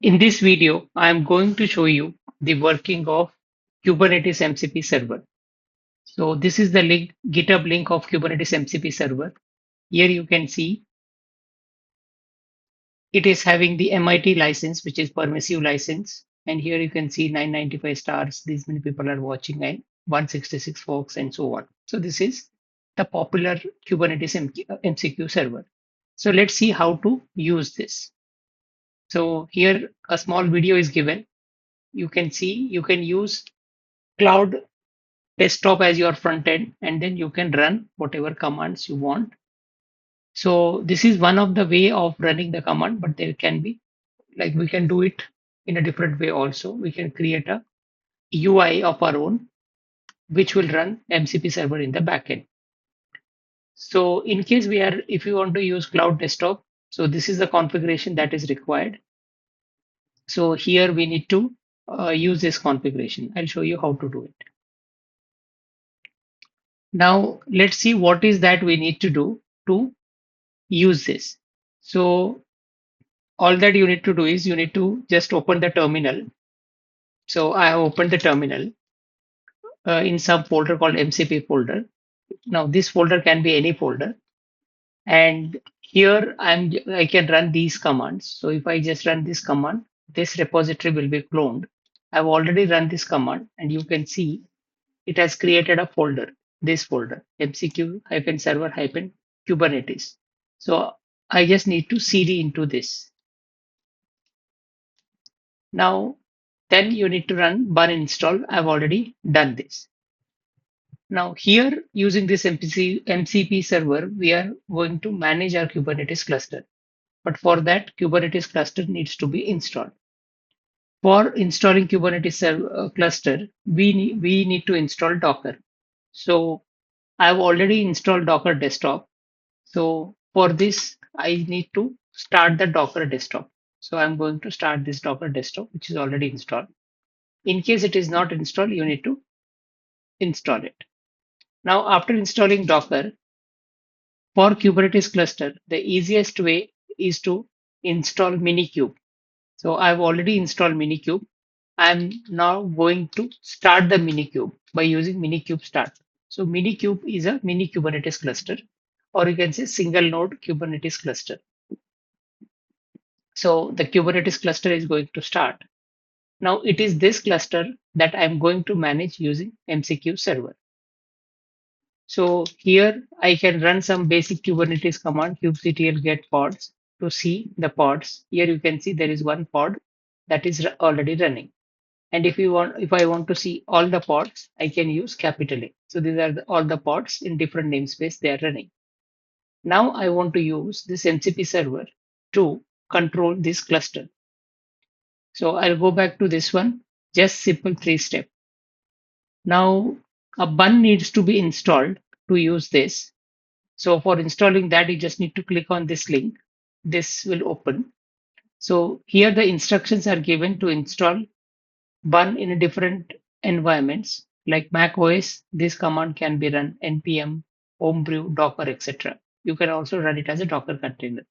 In this video, I am going to show you the working of Kubernetes MCP server. So this is the link, GitHub link of Kubernetes MCP server. Here you can see it is having the MIT license, which is permissive license. And here you can see 995 stars. These many people are watching and 166 folks and so on. So this is the popular Kubernetes MCQ server. So let's see how to use this. So here a small video is given. You can see you can use cloud desktop as your front end, and then you can run whatever commands you want. So this is one of the way of running the command, but there can be like we can do it in a different way also. We can create a UI of our own which will run MCP server in the backend. So in case if you want to use cloud desktop, so this is the configuration that is required. So here we need to use this configuration. I'll show you how to do it. Now let's see what is that we need to do to use this. So all that you need to do is you need to just open the terminal. So I have opened the terminal in some folder called MCP folder. Now this folder can be any folder, and here I can run these commands. So if I just run this command, this repository will be cloned. I've already run this command, and you can see it has created a folder, this folder, MCQ-server-Kubernetes. So I just need to cd into this. Now, then you need to run burn install. I've already done this. Now here using this MCP server, we are going to manage our Kubernetes cluster. But for that, Kubernetes cluster needs to be installed. For installing Kubernetes cluster, we need to install Docker. So I've already installed Docker desktop. So for this, I need to start the Docker desktop. So I'm going to start this Docker desktop, which is already installed. In case it is not installed, you need to install it. Now, after installing Docker, for Kubernetes cluster, the easiest way is to install Minikube. So I've already installed Minikube. I'm now going to start the Minikube by using Minikube start. So Minikube is a mini Kubernetes cluster, or you can say single node Kubernetes cluster. So the Kubernetes cluster is going to start. Now it is this cluster that I'm going to manage using MCQ server. So here I can run some basic Kubernetes command, kubectl get pods to see the pods. Here you can see there is one pod that is already running. And if I want to see all the pods, I can use capital A. So these are all the pods in different namespace they are running. Now I want to use this MCP server to control this cluster. So I'll go back to this one, just simple 3-step. Now a bun needs to be installed to use this. So for installing that, you just need to click on this link. This will open. So here the instructions are given to install bun in different environments like Mac OS. This command can be run npm, homebrew, Docker, etc. You can also run it as a Docker container.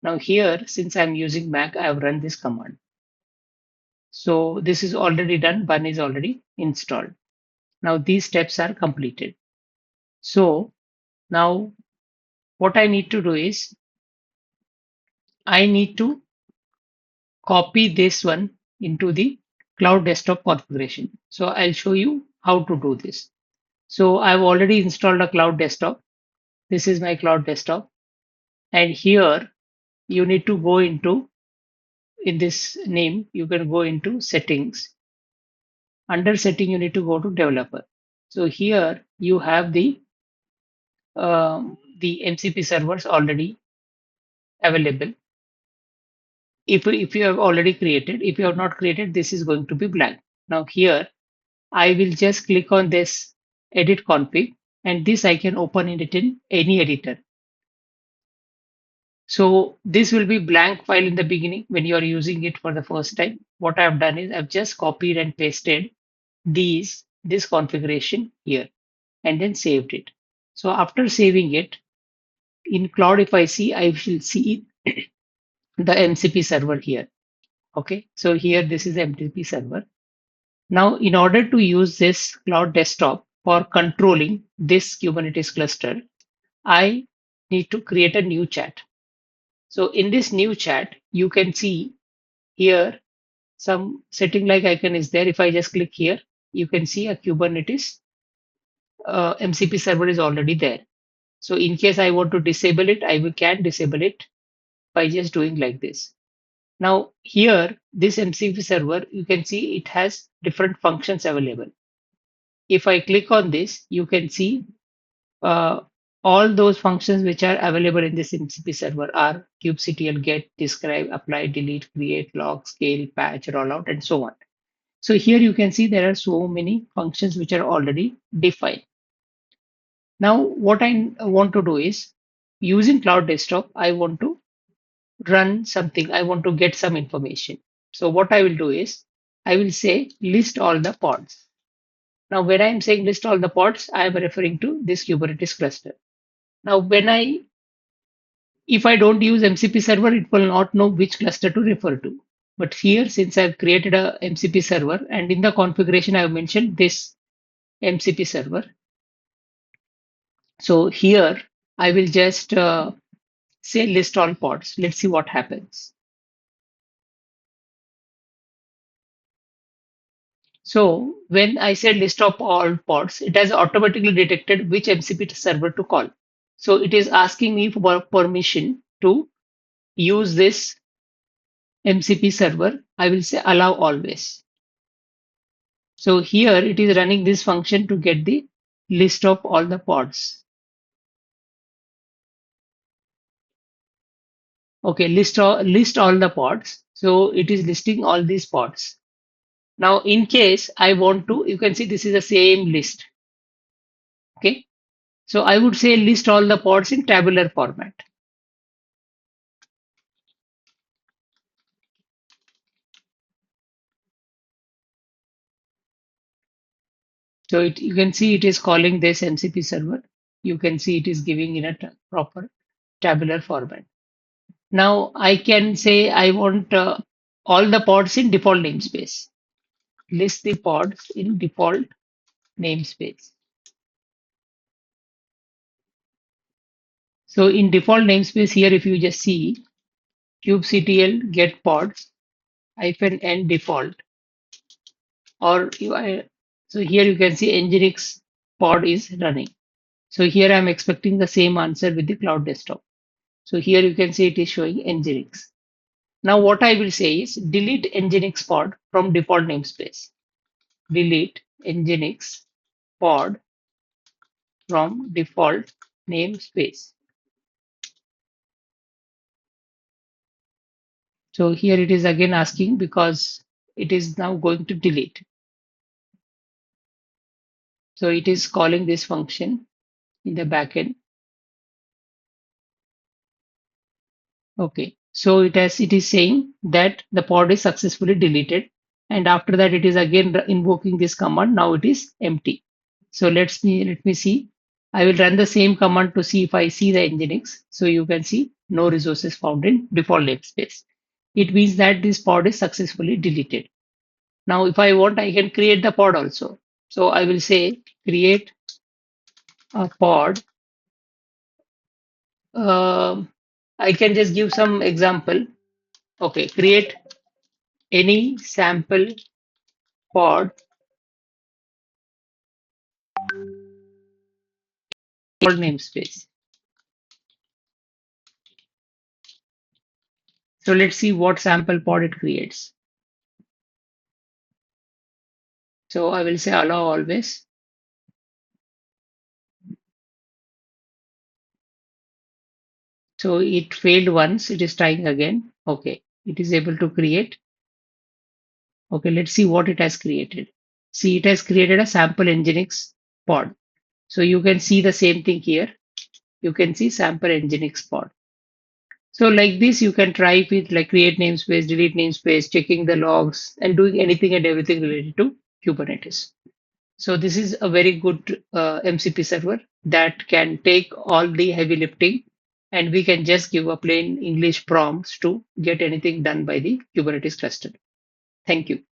Now here, since I'm using Mac, I have run this command. So this is already done. Bun is already installed. Now these steps are completed. So now what I need to do is I need to copy this one into the cloud desktop configuration. So I'll show you how to do this. So I've already installed a cloud desktop. This is my cloud desktop. And here you need to go into, in this name, you can go into settings. Under setting, you need to go to developer. So here you have the MCP servers already available. If you have already created, if you have not created, this is going to be blank. Now here I will just click on this edit config, and this I can open it in any editor. So this will be blank file in the beginning when you are using it for the first time. What I've done is I've just copied and pasted this configuration here and then saved it. So after saving it in cloud, if I see, I will see the MCP server here. Okay, so here this is MCP server. Now, in order to use this cloud desktop for controlling this Kubernetes cluster, I need to create a new chat. So in this new chat, you can see here some setting like icon is there. If I just click here, you can see a Kubernetes MCP server is already there. So in case I want to disable it, can disable it by just doing like this. Now here, this MCP server, you can see it has different functions available. If I click on this, you can see uh, all those functions which are available in this MCP server are kubectl get, describe, apply, delete, create, log, scale, patch, rollout, and so on. So here you can see there are so many functions which are already defined. Now, what I want to do is using Cloud Desktop, I want to run something, I want to get some information. So, what I will do is I will say list all the pods. Now, when I am saying list all the pods, I am referring to this Kubernetes cluster. Now, if I don't use MCP server, it will not know which cluster to refer to. But here, since I've created a MCP server and in the configuration, I've mentioned this MCP server. So here, I will just say list all pods. Let's see what happens. So when I said list of all pods, it has automatically detected which MCP server to call. So it is asking me for permission to use this MCP server. I will say allow always. So here it is running this function to get the list of all the pods. Okay, list all the pods. So it is listing all these pods. Now, in case I want to, you can see this is the same list. Okay, so I would say list all the pods in tabular format. So you can see it is calling this MCP server. You can see it is giving in a proper tabular format. Now I can say I want all the pods in default namespace. List the pods in default namespace. So in default namespace here, if you just see kubectl get pods hyphen n default, or so here you can see Nginx pod is running. So here I'm expecting the same answer with the cloud desktop. So here you can see it is showing Nginx. Now what I will say is delete Nginx pod from default namespace. Delete Nginx pod from default namespace. So here it is again asking because it is now going to delete. So it is calling this function in the backend. Okay. So it is saying that the pod is successfully deleted. And after that, it is again invoking this command. Now it is empty. So let me see. I will run the same command to see if I see the Nginx. So you can see no resources found in default namespace. It means that this pod is successfully deleted. Now, if I want, I can create the pod also. So I will say create a pod. I can just give some example. Okay, create any sample pod for namespace. So let's see what sample pod it creates. So I will say allow always. So it failed once, it is trying again. Okay, it is able to create. Okay, let's see what it has created. See, it has created a sample Nginx pod. So you can see the same thing here. You can see sample Nginx pod. So like this, you can try with like create namespace, delete namespace, checking the logs, and doing anything and everything related to Kubernetes. So this is a very good MCP server that can take all the heavy lifting and we can just give a plain English prompts to get anything done by the Kubernetes cluster. Thank you.